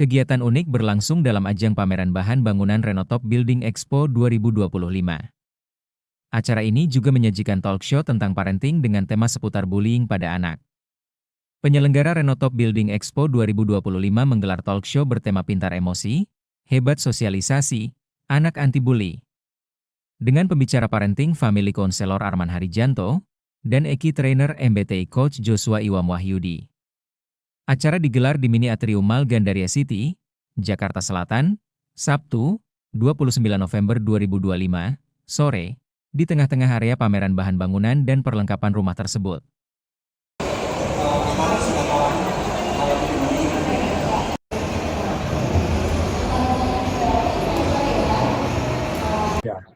Kegiatan unik berlangsung dalam ajang pameran bahan bangunan Renotop Building Expo 2025. Acara ini juga menyajikan talk show tentang parenting dengan tema seputar bullying pada anak. Penyelenggara Renotop Building Expo 2025 menggelar talk show bertema Pintar Emosi, Hebat Sosialisasi, Anak Anti-Bully. Dengan pembicara parenting family counselor Arman Harijanto, dan Eki trainer MBTI Coach Joshua Iwam Wahyudi. Acara digelar di Mini Atrium Mall Gandaria City, Jakarta Selatan, Sabtu, 29 November 2025, sore, di tengah-tengah area pameran bahan bangunan dan perlengkapan rumah tersebut.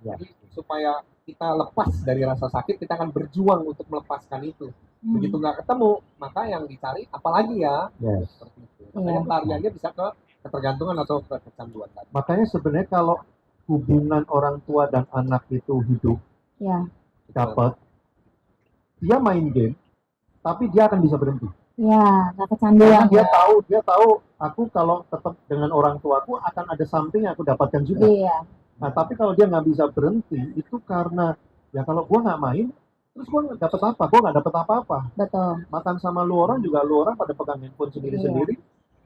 Jadi supaya kita lepas dari rasa sakit, kita akan berjuang untuk melepaskan itu. Begitu nggak ketemu, maka yang dicari apalagi ya. Seperti itu. Makanya pelariannya bisa ke ketergantungan atau ke kecanduan tadi. Makanya sebenarnya kalau hubungan orang tua dan anak itu hidup, dapat, dia main game, tapi dia akan bisa berhenti. Ya, nggak Karena kecanduan. dia tahu aku kalau tetap dengan orang tuaku akan ada something yang aku dapatkan juga. Iya, Nah, tapi kalau dia nggak bisa berhenti, itu karena ya kalau gua nggak main, terus gua nggak dapet apa? Gua nggak dapet apa-apa. betul. Makan sama lu orang juga lu orang pada pegang handphone sendiri-sendiri.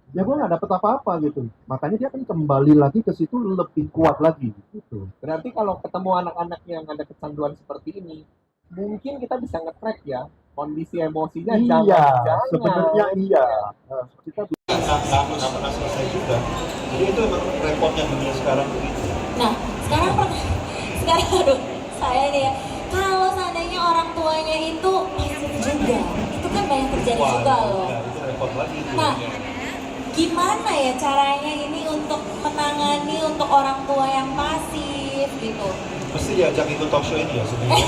Ya gua nggak dapet apa-apa gitu. Makanya dia akan kembali lagi ke situ lebih kuat lagi gitu. Berarti kalau ketemu anak-anak yang ada kecanduan seperti ini, mungkin kita bisa nge-track ya kondisi emosinya. Iya, jangan-jangan. sebenarnya iya. Kita nggak pernah selesai juga. Jadi itu emang repotnya dunia sekarang begitu. Nah, sekarang aduh, saya nih ya. Kalau seandainya orang tuanya itu pasif juga, itu kan banyak terjadi juga loh. Itu repot lagi. Nah, gimana ya caranya ini untuk menangani untuk orang tua yang pasif gitu? Mesti diajak ikut talk show ini ya sebenarnya.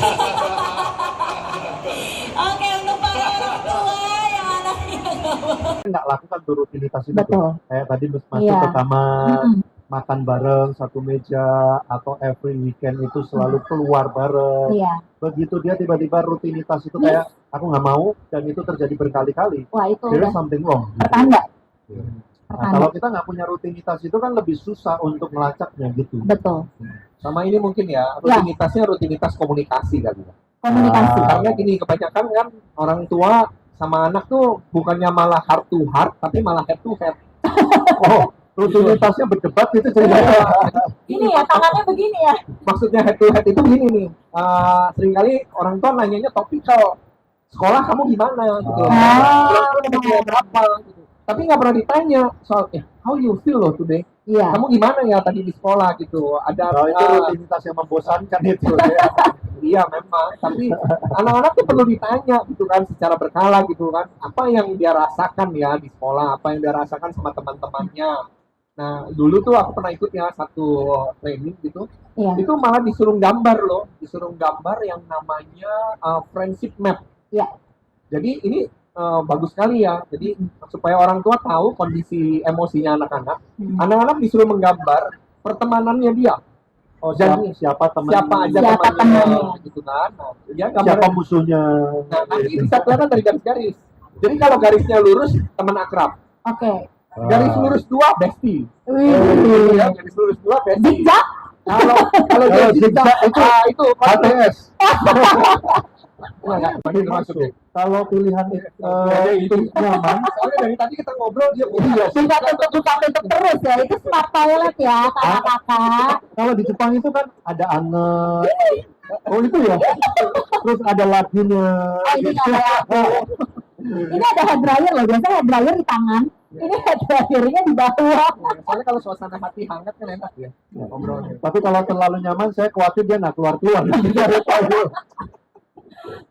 Oke, untuk para orang tua yang anaknya nggak lakukan tuh rutinitas itu. Betul. Kayak tadi masuk Iya. ke kamar, makan bareng satu meja, atau every weekend itu selalu keluar bareng. Iya. Begitu dia tiba-tiba rutinitas itu kayak aku nggak mau, dan itu terjadi berkali-kali. Wah, itu There udah is something wrong. pertanda. Nah, kalau kita nggak punya rutinitas itu kan lebih susah untuk melacaknya gitu. Betul. Sama ini mungkin ya, rutinitasnya rutinitas komunikasi kali ya. Komunikasi. Karena gini, kebanyakan kan orang tua sama anak tuh bukannya malah heart to heart, tapi malah head to head. Oh, rutinitasnya berdebat gitu ceritanya. Ini ya, tangannya begini ya. Maksudnya head to head itu gini nih, seringkali orang tua nanyanya topikal, sekolah kamu gimana gitu, kamu berapa gitu. Tapi nggak pernah ditanya soal how you feel loh today, Iya. kamu gimana ya tadi di sekolah gitu, ada Itu rutinitas yang membosankan itu. Ya. iya memang, tapi anak-anak tuh perlu ditanya gitu kan secara berkala gitu kan, apa yang dia rasakan ya di sekolah, apa yang dia rasakan sama teman-temannya. Nah dulu tuh aku pernah ikut ya satu training gitu, Iya. itu malah disuruh gambar loh, disuruh gambar yang namanya friendship map. Iya. Jadi ini bagus sekali ya, jadi supaya orang tua tahu kondisi emosinya anak-anak. Anak-anak disuruh menggambar pertemanannya dia. Oh, Dan siapa teman? siapa aja Siapa temannya temannya. gitu kan. Nah, dia Siapa gambarnya. musuhnya? Nah, nanti bisa kelihatan dari garis-garis. Jadi kalau garisnya lurus teman akrab, Oke. garis lurus dua bestie. Wih. Ya, garis lurus dua bestie. Zigzag? Kalau Kalau zigzag zigzag itu HTS. enggak itu maksudnya. Kalau pilihan itu nyaman, Soalnya dari tadi kita ngobrol dia Buka tutup terus ya. Itu smart toilet ya, kakak-kakak. kalau di Jepang itu kan ada anak. Oh itu ya. Terus ada lagunya. Oh, ini kayak aku. Ini ada hair dryer loh. Biasanya hair dryer di tangan. Ini hair dryernya di bawah. soalnya kalau suasana hati hangat kan enak ya ngobrolnya. Tapi kalau terlalu nyaman, saya khawatir dia nggak keluar-keluar.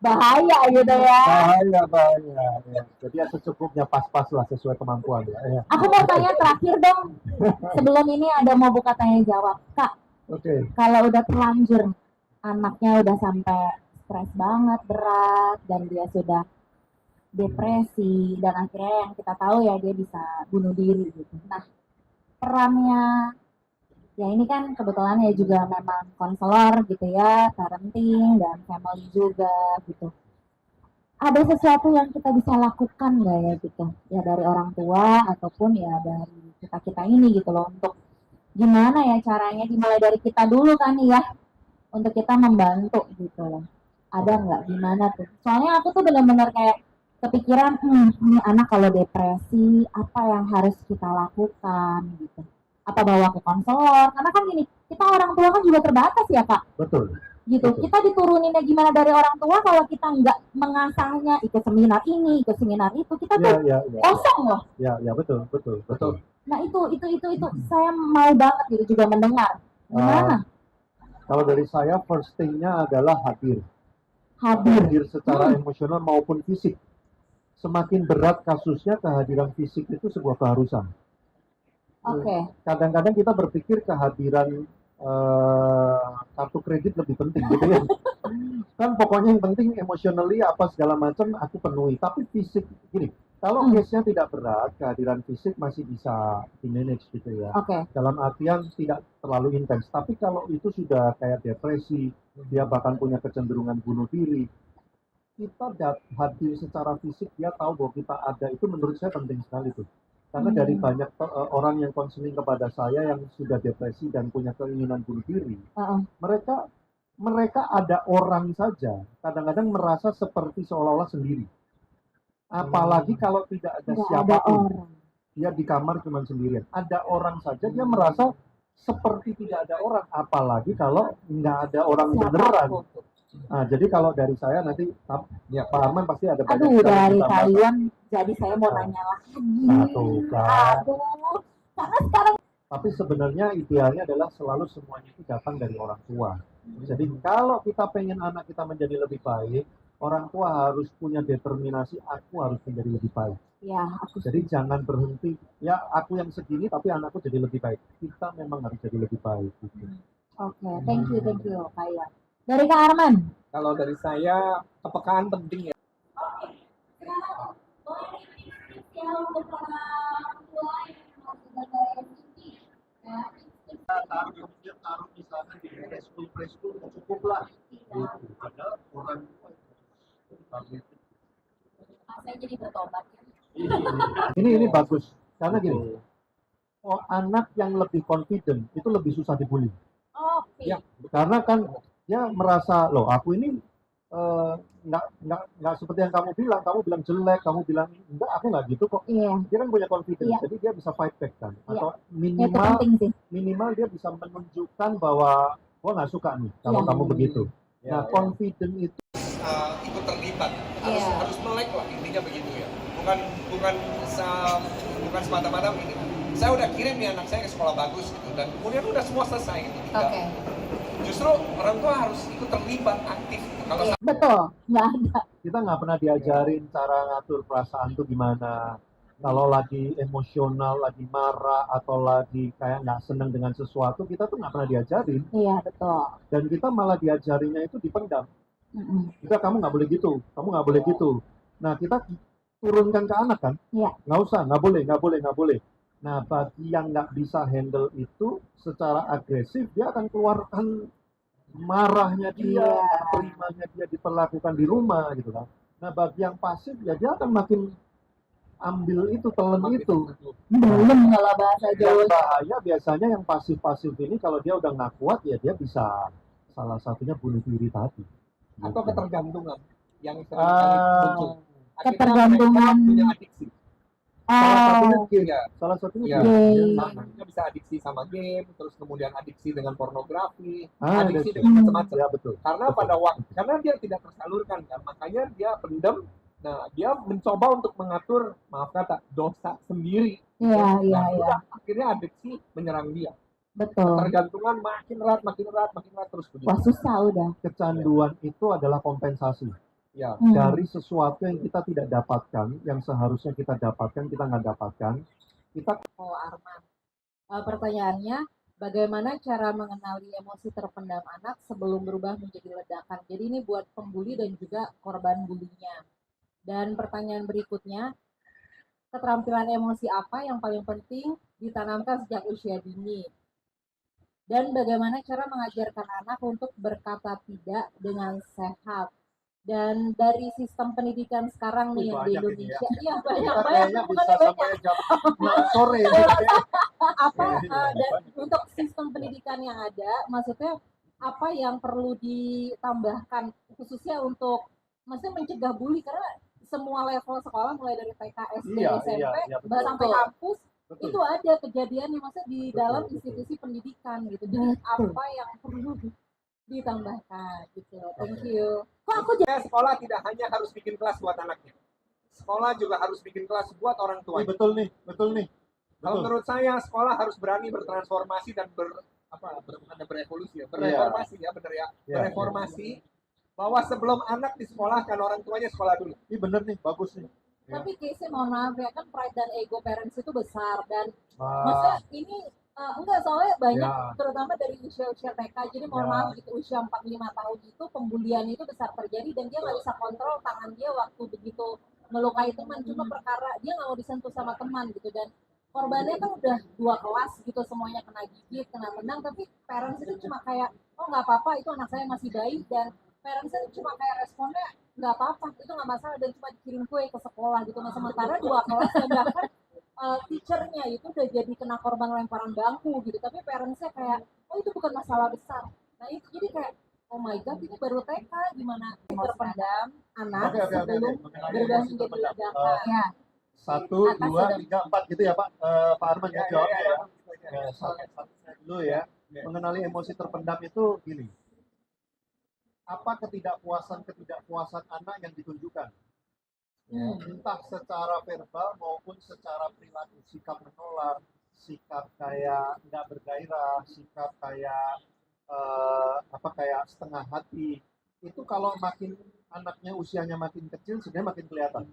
Bahaya gitu ya. Bahaya. Ya. Jadi ya secukupnya pas-pas lah sesuai kemampuan. Ya. Aku mau tanya terakhir dong. Sebelum ini ada mau buka tanya jawab. Kak, Oke. kalau udah terlanjur anaknya udah sampai stres banget, berat, dan dia sudah depresi, dan akhirnya yang kita tahu ya dia bisa bunuh diri gitu. Nah, perannya ya ini kan kebetulan ya juga memang konselor gitu ya, parenting dan family juga gitu. Ada sesuatu yang kita bisa lakukan nggak ya gitu, ya dari orang tua ataupun ya dari kita anak kita ini gitu loh, untuk gimana ya caranya, dimulai dari kita dulu kan ya, untuk kita membantu gitu loh. Ada nggak gimana tuh? Soalnya aku tuh benar-benar kayak kepikiran, ini anak kalau depresi apa yang harus kita lakukan gitu. Apa bawa ke konselor? Karena kan gini, kita orang tua kan juga terbatas ya Kak. Betul. Gitu. Betul. Kita dituruninnya gimana dari orang tua kalau kita nggak mengasahnya, ikut seminar ini, ikut seminar itu, kita tuh kosong loh. Ya, betul. Nah itu saya mau banget gitu juga mendengar. Gimana? Kalau dari saya first thing-nya adalah hadir secara emosional maupun fisik. Semakin berat kasusnya, kehadiran fisik itu sebuah keharusan. Oke. Kadang-kadang kita berpikir kehadiran kartu kredit lebih penting gitu ya. Kan pokoknya yang penting emotionally apa segala macam aku penuhi. Tapi fisik gini, kalau case-nya tidak berat, kehadiran fisik masih bisa di-manage gitu ya. Dalam artian tidak terlalu intens. Tapi kalau itu sudah kayak depresi, dia bahkan punya kecenderungan bunuh diri, kita hadir secara fisik, dia tahu bahwa kita ada, itu menurut saya penting sekali tuh. Karena dari banyak orang yang konseling kepada saya yang sudah depresi dan punya keinginan bunuh diri, mereka ada orang saja, kadang-kadang merasa seperti seolah-olah sendiri. Apalagi kalau tidak ada siapapun, dia di kamar cuma sendirian. Ada orang saja dia merasa seperti tidak ada orang, apalagi kalau nggak ada orang beneran. Nah, jadi kalau dari saya nanti, ya Pak Arman pasti ada banyak. Aduh, dari Taiwan, jadi saya mau nanya lagi. Karena sekarang. Tapi sebenarnya idealnya adalah selalu semuanya itu datang dari orang tua. Jadi kalau kita pengen anak kita menjadi lebih baik, orang tua harus punya determinasi, aku harus menjadi lebih baik. Ya, jadi jangan berhenti, ya aku yang segini tapi anakku jadi lebih baik. Kita memang harus jadi lebih baik. Gitu. Oke, thank you Kak Iwan. Dari Kak Arman? Kalau dari saya, kepekaan penting ya. Taruh di sana di preschool cukup lah. Padahal orang Saya jadi bertobat. Ini bagus karena gini. Anak yang lebih confident itu lebih susah dibully. Ya, karena kan dia merasa loh aku ini nggak seperti yang kamu bilang jelek, kamu bilang enggak, aku nggak gitu kok. Dia kan punya confidence, jadi dia bisa fight back kan, atau minimal dia bisa menunjukkan bahwa gua nggak suka nih kalau kamu begitu. Nah, confident itu ikut terlibat, harus melek lah, intinya begitu ya. Bukan semata-mata ini. Saya udah kirim nih anak saya ke sekolah bagus gitu, dan kemudian udah semua selesai gitu. Justru orang tua harus ikut terlibat aktif. Kalau betul, nggak ada. Kita nggak pernah diajarin cara ngatur perasaan tuh gimana. Kalau lagi emosional, lagi marah, atau lagi kayak nggak seneng dengan sesuatu, kita tuh nggak pernah diajarin. Iya, betul. Dan kita malah diajarinya itu dipendam. Kita kamu nggak boleh gitu, kamu nggak boleh gitu. Nah, kita turunkan ke anak kan? Nggak usah, nggak boleh. Nah, bagi yang nggak bisa handle itu secara agresif, dia akan keluarkan marahnya dia, terimanya dia diperlakukan di rumah gitu kan. Nah, bagi yang pasif ya dia akan makin ambil itu, telan itu. Belum kalau bahasa Jawa. Yang bahaya biasanya yang pasif-pasif ini kalau dia udah nggak kuat ya dia bisa salah satunya bunuh diri tadi. Atau ketergantungan yang sering kali muncul. Ketergantungan. Punya adiksi. Salah satunya dia bisa adiksi sama game, terus kemudian adiksi dengan pornografi, adiksi dengan macam-macam. Ya, betul. Karena pada waktu, karena dia tidak tersalurkan kan, makanya dia pendam. Nah, dia mencoba untuk mengatur, maaf kata, dosa sendiri. Iya. Akhirnya adiksi menyerang dia. Betul. Ketergantungan makin erat terus begitu. Wah, susah udah. Kecanduan itu adalah kompensasi. Ya. Dari sesuatu yang kita tidak dapatkan, yang seharusnya kita dapatkan, kita nggak dapatkan, kita... Arman, pertanyaannya, bagaimana cara mengenali emosi terpendam anak sebelum berubah menjadi ledakan? Jadi ini buat pembuli dan juga korban bulinya. Dan pertanyaan berikutnya, keterampilan emosi apa yang paling penting ditanamkan sejak usia dini? Dan bagaimana cara mengajarkan anak untuk berkata tidak dengan sehat? Dan dari sistem pendidikan sekarang nih di Indonesia, banyak. Kayaknya bisa sampai jam 6 sore. dan untuk sistem pendidikan yang ada, maksudnya apa yang perlu ditambahkan khususnya untuk maksudnya mencegah bully, karena semua level sekolah mulai dari TK, SD, SMP betul. sampai kampus Betul. itu ada kejadian yang maksudnya di dalam Betul. institusi pendidikan gitu. Jadi apa yang perlu ditambahkan gitu. Thank you. Kok aku jadi Sekolah tidak hanya harus bikin kelas buat anaknya. Sekolah juga harus bikin kelas buat orang tua. Betul nih. Kalau Betul. menurut saya sekolah harus berani bertransformasi dan berevolusi ya, bereformasi ya, bener ya, Iya, bereformasi bahwa sebelum anak disekolahkan orang tuanya sekolah dulu. Ini bener nih, bagus nih. Tapi Casey mohon maaf ya, kan pride dan ego parents itu besar dan Ah, maksudnya ini enggak, soalnya banyak Ya. terutama dari usia-usia TK, jadi mohon Ya. maaf gitu, usia 4-5 tahun itu pembulian itu besar terjadi dan dia nggak bisa kontrol tangan dia waktu begitu melukai teman, cuma perkara dia nggak mau disentuh sama teman gitu, dan korbannya kan udah 2 kelas gitu, semuanya kena gigit, kena tendang, tapi parents itu cuma kayak, oh nggak apa-apa, itu anak saya masih bayi, dan parents itu cuma kayak responnya nggak apa-apa, itu nggak masalah, dan cuma dikirim kue ke sekolah gitu. Nah sementara 2 kelas dan bahkan teachernya itu udah jadi kena korban lemparan bangku gitu, tapi parentsnya kayak, oh itu bukan masalah besar. Nah itu jadi kayak, oh my god, ini baru TK, gimana terpendam anak Oke. sebelum Mengenai berubah emosi menjadi terpendam. ledakan. ya 1, Atas 2, sudah. 3, 4 gitu ya Pak. Pak Arman ya jawab ya. Ya. Satu dulu ya. Ya. Mengenali emosi terpendam itu gini. Apa ketidakpuasan anak yang ditunjukkan? Ya, entah secara verbal maupun secara perilaku, sikap menolak, sikap kayak nggak bergairah, sikap kayak kayak setengah hati. Itu kalau makin anaknya usianya makin kecil sebenarnya makin kelihatan.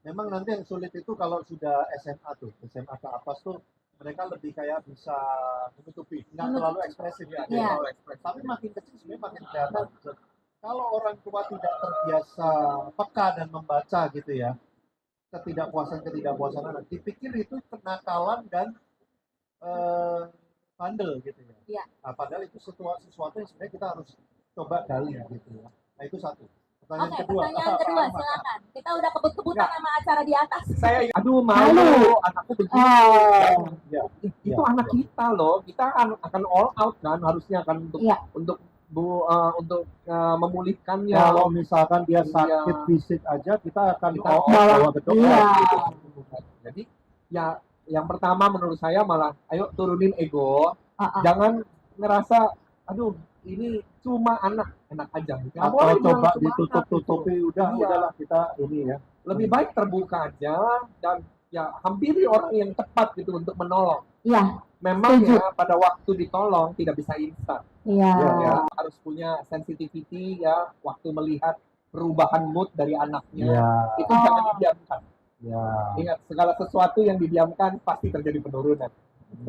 Memang nanti yang sulit itu kalau sudah SMA ke atas tuh mereka lebih kayak bisa menutupi, nggak terlalu ekspresif ya. Iya. Tapi makin kecil sebenarnya makin kelihatan. Kalau orang tua tidak terbiasa peka dan membaca gitu ya, ketidakpuasan anak, dipikir itu kenakalan dan bandel gitu ya. Iya. Nah, padahal itu sesuatu yang sebenarnya kita harus coba gali gitu ya. Nah itu satu. Pertanyaan Oke, kedua. pertanyaan kedua, silakan. Kita udah kebut-kebutan sama acara di atas. Saya aduh malu, anakku begini. Oh, Ya. Itu anak kita loh, kita akan all out kan, harusnya kan untuk Iya. memulihkannya. Kalau misalkan dia Iya. sakit fisik aja, kita akan Kita bawa ke dokter. Iya. gitu. Jadi ya yang pertama menurut saya malah ayo turunin ego, jangan ngerasa aduh ini cuma anak aja. Nggak Atau boleh coba bilang cuma ditutup-tutupi, anak, gitu. Iya. udahlah kita ini ya. Lebih baik terbuka aja dan ya hampiri orang yang tepat gitu untuk menolong. Iya, Memang Setuju. ya pada waktu ditolong tidak bisa instan. iya. Ya, harus punya sensitivity ya waktu melihat perubahan mood dari anaknya. Ya, Itu jangan didiamkan. ya. Ingat segala sesuatu yang didiamkan pasti terjadi penurunan.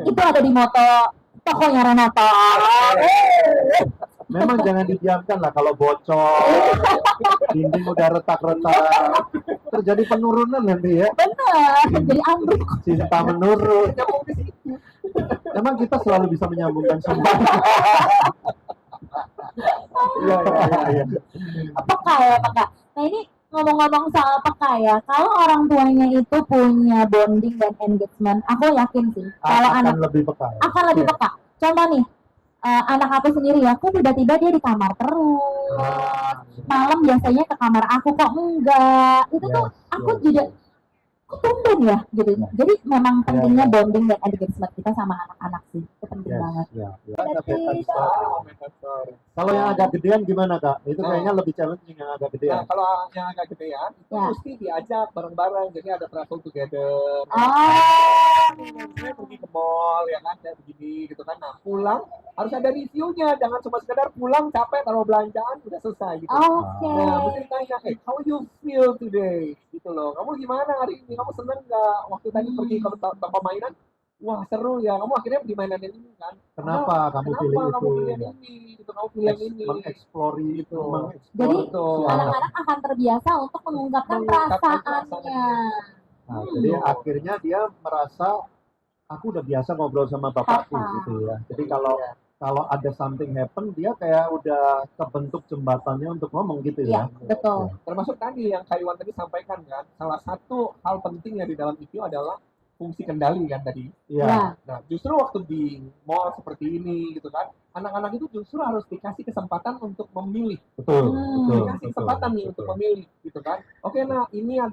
Itu ada di moto tokonya Renato. Memang jangan didiamkan lah kalau bocor, dinding udah retak-retak, terjadi penurunan nanti ya. Bener, jadi ambruk. Cinta menurun. Memang kita selalu bisa menyambungkan semua. Iya. Peka ya, peka. Nah ini ngomong-ngomong soal peka ya, kalau orang tuanya itu punya bonding dan engagement, aku yakin sih kalau anak Akan lebih peka. Ya. akan lebih peka. Contoh nih, anak aku sendiri ya, aku tiba-tiba dia di kamar terus. Malam biasanya ke kamar aku kok enggak. Itu tuh aku juga kok tumben ya gitu. Jadi memang pentingnya bonding dan engagement kita sama anak-anak sih. Itu penting banget. Ya. Berarti, Kalau yang agak gedean gimana Kak? Itu Oh. kayaknya lebih challenging yang agak Nah, gedean. kalau yang agak gedean itu Ya. mesti diajak bareng-bareng, jadi ada travel together. Saya pergi ke mall ya kan, kayak begini gitu kan. Nah pulang harus ada reviewnya, jangan cuma sekedar pulang capek taruh belanjaan udah selesai gitu. Oke. Nah, mesti ditanya, how you feel today? Gitu loh. Kamu gimana hari ini? Kamu seneng nggak? Waktu tadi pergi ke toko mainan, wah seru ya. Kamu akhirnya beli mainan yang ini kan? Kenapa kamu pilih Kenapa kamu itu? pilih yang ini? Gitu, kamu pilih yang ini. Mengeksplori itu, Jadi, Betul. anak-anak akan terbiasa untuk mengungkapkan Mengungkapkan perasaannya. Nah, jadi akhirnya dia merasa aku udah biasa ngobrol sama bapakku Papa. gitu ya. Jadi kalau ada something happen, dia kayak udah kebentuk jembatannya untuk ngomong gitu Iya, ya. betul. Termasuk tadi yang Kak Iwan tadi sampaikan kan, salah satu hal penting yang di dalam itu adalah fungsi kendali kan tadi. Iya. Ya. Nah, justru waktu di mall seperti ini gitu kan, anak-anak itu justru harus dikasih kesempatan untuk memilih. Betul, betul, Dikasih betul, kesempatan nih untuk betul. memilih gitu kan. Oke, nah ini